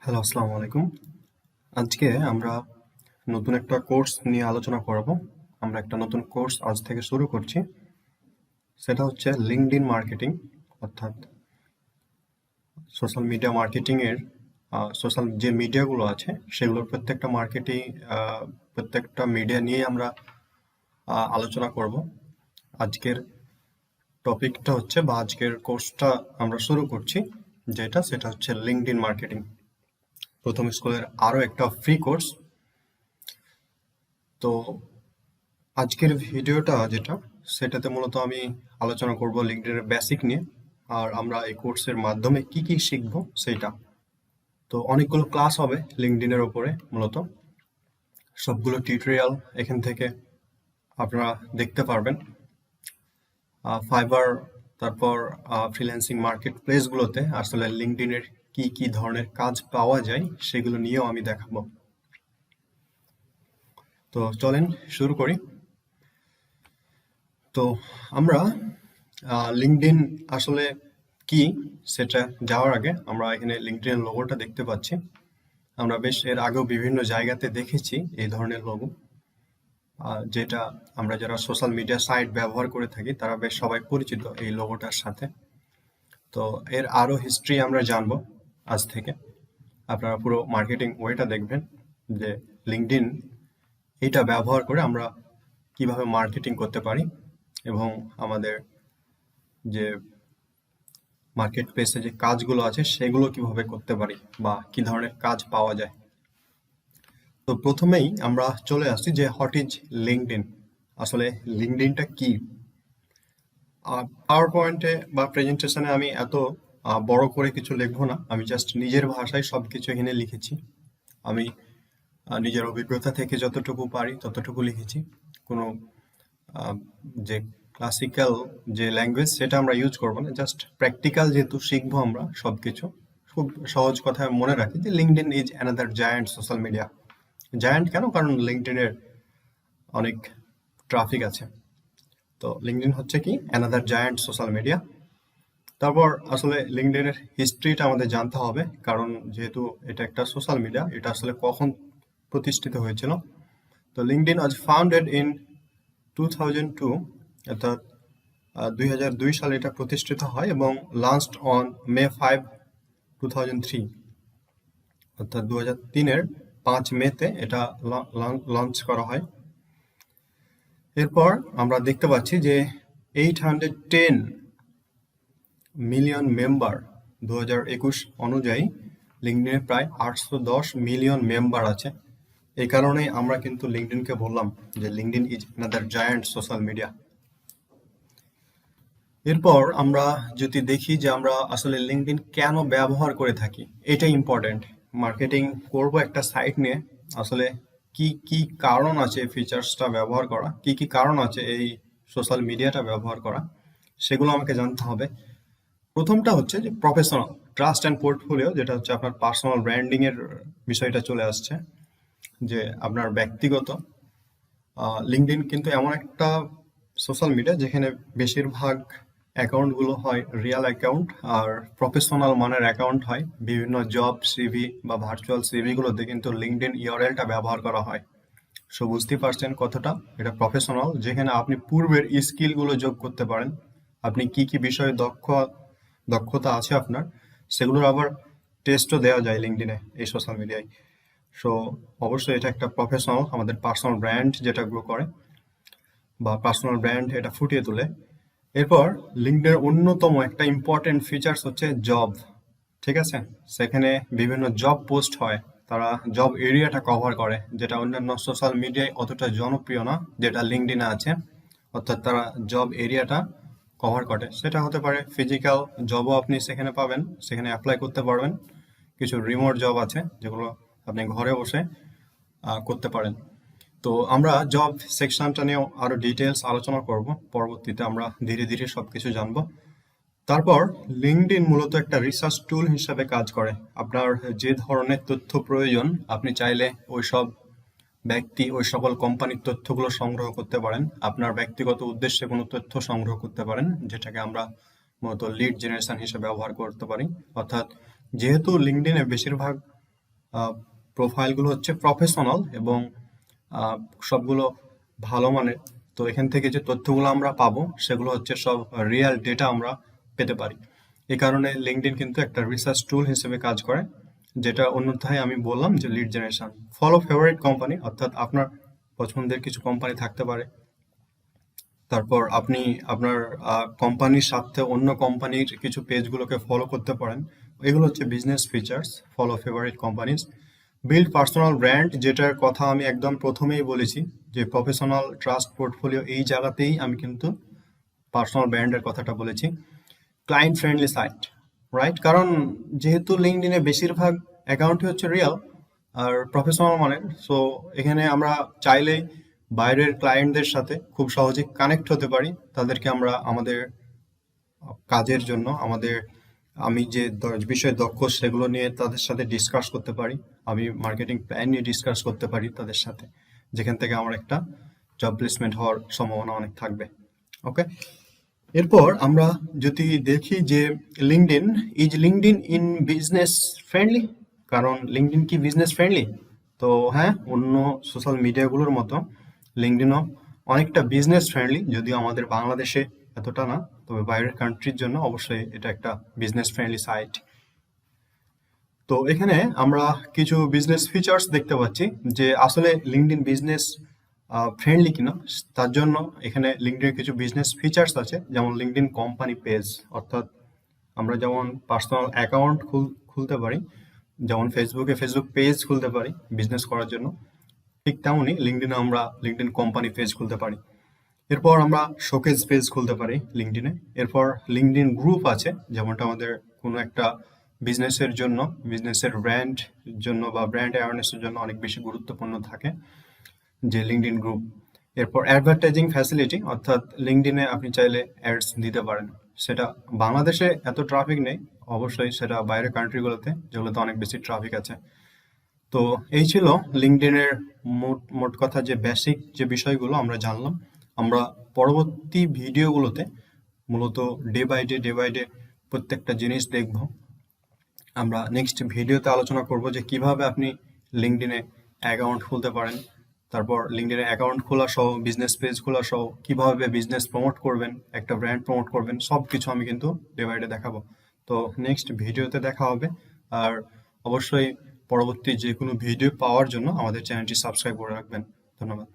Hello, আসসালামু আলাইকুম। আজকে আমরা নতুন একটা কোর্স নিয়ে আলোচনা করব। আমরা একটা নতুন কোর্স আজ থেকে শুরু করছি। সেটা হচ্ছে লিঙ্কডইন মার্কেটিং, অর্থাৎ সোশ্যাল মিডিয়া মার্কেটিং এর সোশ্যাল যে মিডিয়াগুলো আছে সেগুলোর প্রত্যেকটা মিডিয়া নিয়ে আমরা আলোচনা করব। আজকের টপিকটা হচ্ছে বা আজকের কোর্সটা আমরা শুরু করছি সেটা হচ্ছে লিঙ্কডইন মার্কেটিং, প্রথম স্কুলের আরো একটা ফ্রি কোর্স। তো আজকের ভিডিওটা সেটাতে মূলত আমি আলোচনা করব লিঙ্কডইনের বেসিক নিয়ে, আর আমরা এই কোর্সের মাধ্যমে কি কি শিখবো সেটা। তো অনেকগুলো ক্লাস হবে লিঙ্কডইনের উপরে, মূলত সবগুলো টিউটোরিয়াল এখান থেকে আপনারা দেখতে পারবেন। ফাইবার, তারপর ফ্রিল্যান্সিং মার্কেট প্লেসগুলোতে আসলে লিঙ্কডইনের কি কি ধরনের কাজ পাওয়া যায় সেগুলো নিয়েও আমি দেখাবো। তো চলেন শুরু করি। তো আমরা লিঙ্কডইন আসলে কি সেটা যাওয়ার আগে আমরা এখানে লিঙ্কডইন লোগোটা দেখতে পাচ্ছি। আমরা বেশ এর আগেও বিভিন্ন জায়গাতে দেখেছি এই ধরনের লোগো, যেটা আমরা যারা সোশ্যাল মিডিয়া সাইট ব্যবহার করে থাকি তারা বেশ সবাই পরিচিত এই লোগোটার সাথে। তো এর আরো হিস্ট্রি আমরা জানবো আজ থেকে। আপনারা পুরো মার্কেটিং ওয়েটা দেখবেন যে লিঙ্কডইন এটা ব্যবহার করে আমরা কিভাবে মার্কেটিং করতে পারি এবং আমাদের যে মার্কেট প্লেসে যে কাজগুলো আছে সেগুলো কিভাবে করতে পারি বা কি ধরনের কাজ পাওয়া যায়। তো প্রথমেই আমরা চলে আসছি যে হোয়াট ইজ লিঙ্কডইন, আসলে লিঙ্কডইনটা কি। পাওয়ার পয়েন্টে বা প্রেজেন্টেশনে আমি এত বড় করে কিছু লিখবো না, আমি জাস্ট নিজের ভাষায় সবকিছু এখানে লিখেছি। আমি নিজের অভিজ্ঞতা থেকে যতটুকু পারি ততটুকু লিখেছি। কোনো যে ক্লাসিক্যাল যে ল্যাঙ্গুয়েজ সেটা আমরা ইউজ করবো না, জাস্ট প্র্যাকটিক্যাল যেহেতু শিখবো আমরা সবকিছু। খুব সহজ কথায় মনে রাখি যে LinkedIn is another giant social media. Giant কেন? কারণ লিঙ্কডইনের অনেক ট্রাফিক আছে। তো লিঙ্কডইন হচ্ছে কি অ্যানাদার জায়ান্ট সোশ্যাল মিডিয়া। তারপর আসলে লিঙ্কডইনের হিস্ট্রিটা আমাদের জানতে হবে, কারণ যেহেতু এটা একটা সোশ্যাল মিডিয়া, এটা আসলে কখন প্রতিষ্ঠিত হয়েছিল। তো লিঙ্কডইন ওয়াজ ফাউন্ডেড ইন 2002, অর্থাৎ 2002 সালে এটা প্রতিষ্ঠিত হয় এবং লাঞ্চড অন May 5, 2003, অর্থাৎ 2003-এর 5 মেতে এটা লঞ্চ করা হয়। এরপর আমরা দেখতে পাচ্ছি যে 810 মিলিয়ন মেম্বার, 2021 অনুযায়ী লিঙ্কডইনে প্রায় 810 মিলিয়ন মেম্বার আছে। এই কারণেই আমরা কিন্তু লিঙ্কডইনকে বললাম যে LinkedIn is another giant social media. এরপর আমরা যদি দেখি যে আমরা আসলে লিঙ্কডইন কেন ব্যবহার করে থাকি, এটাই ইম্পর্টেন্ট। মার্কেটিং করব একটা সাইট নিয়ে, আসলে কি কি কারণ আছে এই ফিচার্সটা ব্যবহার করা, কি কি কারণ আছে এই সোশ্যাল মিডিয়াটা ব্যবহার করা, সেগুলো আমাকে জানতে হবে। প্রথমটা হচ্ছে যে প্রফেশনাল ট্রাস্ট অ্যান্ড পোর্টফোলিও, যেটা হচ্ছে আপনার পার্সোনাল ব্র্যান্ডিং এর বিষয়টা চলে আসছে, যে আপনার ব্যক্তিগত। লিঙ্কডইন কিন্তু এমন একটা সোশ্যাল মিডিয়া যেখানে বেশিরভাগ অ্যাকাউন্টগুলো হয় রিয়েল অ্যাকাউন্ট আর প্রফেশনাল মানের অ্যাকাউন্ট হয়। বিভিন্ন জব সিভি বা ভার্চুয়াল সিভিগুলোতে কিন্তু লিঙ্কডইন ইউআরএলটা ব্যবহার করা হয়। সো বুঝতেই পারছেন কতটা এটা প্রফেশনাল, যেখানে আপনি পূর্বের স্কিলগুলো যোগ করতে পারেন। আপনি কি কি বিষয়ে দক্ষতা আছে আপনার, সেগুলোর আবার টেস্টও দেওয়া যায় লিঙ্কডইনে, এই সোশ্যাল মিডিয়ায়। সো অবশ্যই এটা একটা প্রফেশনাল, আমাদের পার্সোনাল ব্র্যান্ড যেটা গ্রো করে বা পার্সোনাল ব্র্যান্ড এটা ফুটিয়ে তোলে। এরপর লিঙ্কডইনের অন্যতম একটা ইম্পর্টেন্ট ফিচার্স হচ্ছে জব। ঠিক আছে, সেখানে বিভিন্ন জব পোস্ট হয়, তারা জব এরিয়াটা কভার করে, যেটা অন্যান্য সোশ্যাল মিডিয়ায় অতটা জনপ্রিয় না যেটা লিঙ্কডইনে আছে। অর্থাৎ তারা জব এরিয়াটা কভার করে, সেটা হতে পারে ফিজিক্যাল জবও আপনি সেখানে পাবেন, সেখানে অ্যাপ্লাই করতে পারবেন। কিছু রিমোট জব আছে যেগুলো আপনি ঘরে বসে করতে পারেন। তো আমরা জব সেকশনটা নিয়েও আরো ডিটেলস আলোচনা করব পরবর্তীতে, আমরা ধীরে ধীরে সবকিছু জানবো। তারপর লিঙ্কডইন মূলত একটা রিসার্চ টুল হিসাবে কাজ করে। আপনার যে ধরনের তথ্য প্রয়োজন, আপনি চাইলে ওই সকল কোম্পানির তথ্যগুলো সংগ্রহ করতে পারেন। আপনার ব্যক্তিগত উদ্দেশ্যে কোনো তথ্য সংগ্রহ করতে পারেন, যেটাকে আমরা মূলত লিড জেনারেশন হিসেবে ব্যবহার করতে পারি। অর্থাৎ যেহেতু লিঙ্কডইনে বেশিরভাগ প্রোফাইলগুলো হচ্ছে প্রফেশনাল এবং আহ, সবগুলো ভালো মানের। তো এখান থেকে যে তথ্যগুলো আমরা পাবো সেগুলো হচ্ছে সব রিয়েল ডেটা আমরা পেতে পারি। এই কারণে লিঙ্কডইন কিন্তু একটা রিসার্চ টুল হিসেবে কাজ করে, যেটা অন্যথায় আমি বললাম যে lead generation. Follow favourite company, অর্থাৎ আপনার পছন্দের কিছু কোম্পানি থাকতে পারে। তারপর আপনি আপনার কোম্পানির সাথে অন্য কোম্পানির কিছু পেজগুলোকে ফলো করতে পারেন। এগুলো হচ্ছে business features, follow favourite companies. Build personal brand, যেটার কথা আমি একদম প্রথমেই বলেছি, যে প্রফেশনাল ট্রাস্ট পোর্টফোলিও, এই জায়গাতেই আমি কিন্তু পার্সোনাল ব্র্যান্ডের কথাটা বলেছি। Client friendly site, right? কারণ যেহেতু লিঙ্কডইনে বেশিরভাগ অ্যাকাউন্টই হচ্ছে রিয়েল আর প্রফেশনাল মানের, সো এখানে আমরা চাইলেই বাইরের ক্লায়েন্টদের সাথে খুব সহজে কানেক্ট হতে পারি। তাদেরকে আমরা আমাদের কাজের জন্য আমি যে বিষয়ে দক্ষ সেগুলো নিয়ে তাদের সাথে ডিসকাস করতে পারি। আমি মার্কেটিং প্ল্যান নিয়ে ডিসকাস করতে পারি তাদের সাথে, যেখান থেকে আমার একটা জব প্লেসমেন্ট হওয়ার সম্ভাবনা অনেক থাকবে। ওকে, এরপর আমরা যদি দেখি যে লিঙ্কডইন ইন বিজনেস ফ্রেন্ডলি, কারণ লিঙ্কডইন কি বিজনেস ফ্রেন্ডলি? তো হ্যাঁ, অন্য সোশ্যাল মিডিয়াগুলোর মতো লিঙ্কডইনও অনেকটা বিজনেস ফ্রেন্ডলি, যদিও আমাদের বাংলাদেশে এতটা না, তবে বাইরের কান্ট্রির জন্য অবশ্যই এটা একটা বিজনেস ফ্রেন্ডলি সাইট। তো এখানে আমরা কিছু বিজনেস ফিচার্স দেখতে পাচ্ছি যে আসলে লিঙ্কডইন বিজনেস ফ্রেন্ডলি কিনা। তার জন্য এখানে লিঙ্কডইনের কিছু বিজনেস ফিচার্স আছে, যেমন লিঙ্কডইন কোম্পানি পেজ, অর্থাৎ আমরা যেমন পার্সোনাল অ্যাকাউন্ট খুলতে পারি, যেমন ফেসবুক পেজ খুলতে পারি বিজনেস করার জন্য, ঠিক তেমনই লিঙ্কডইনে আমরা লিঙ্কডইন কোম্পানি পেজ খুলতে পারি। এরপর আমরা শোকেজ পেজ খুলতে পারি লিঙ্কডইনে। এরপর লিঙ্কডইন গ্রুপ আছে, যেমনটা আমাদের কোনো একটা বিজনেসের জন্য, বিজনেসের ব্র্যান্ড জন্য বা ব্র্যান্ড অ্যাওয়ারনেসের জন্য অনেক বেশি গুরুত্বপূর্ণ থাকে যে লিঙ্কডইন গ্রুপ। এরপর অ্যাডভার্টাইজিং ফ্যাসিলিটি, অর্থাৎ লিঙ্কডইনে আপনি চাইলে অ্যাডস দিতে পারেন। সেটা বাংলাদেশে এত ট্রাফিক নেই, অবশ্যই সেটা বাইরের কান্ট্রিগুলোতে, যেগুলোতে অনেক বেশি ট্রাফিক আছে। তো এই ছিল লিঙ্কডইনের মোট কথা যে বেসিক যে বিষয়গুলো আমরা জানলাম। আমরা পরবর্তী ভিডিওগুলোতে মূলত ডে বাই ডে প্রত্যেকটা জিনিস দেখব। আমরা নেক্সট ভিডিওতে আলোচনা করব যে কিভাবে আপনি লিঙ্কডইনে অ্যাকাউন্ট খুলতে পারেন, তারপর লিঙ্কডইনে অ্যাকাউন্ট খোলা সহ, বিজনেস পেজ খোলা সহ কিভাবে বিজনেস প্রমোট করবেন, একটা ব্র্যান্ড প্রমোট করবেন, সব কিছু আমি কিন্তু ডে বাই ডে দেখাবো। তো নেক্সট ভিডিওতে দেখা হবে। আর অবশ্যই পরবর্তী যে কোনো ভিডিও পাওয়ার জন্য আমাদের চ্যানেলটি সাবস্ক্রাইব করে রাখবেন। ধন্যবাদ।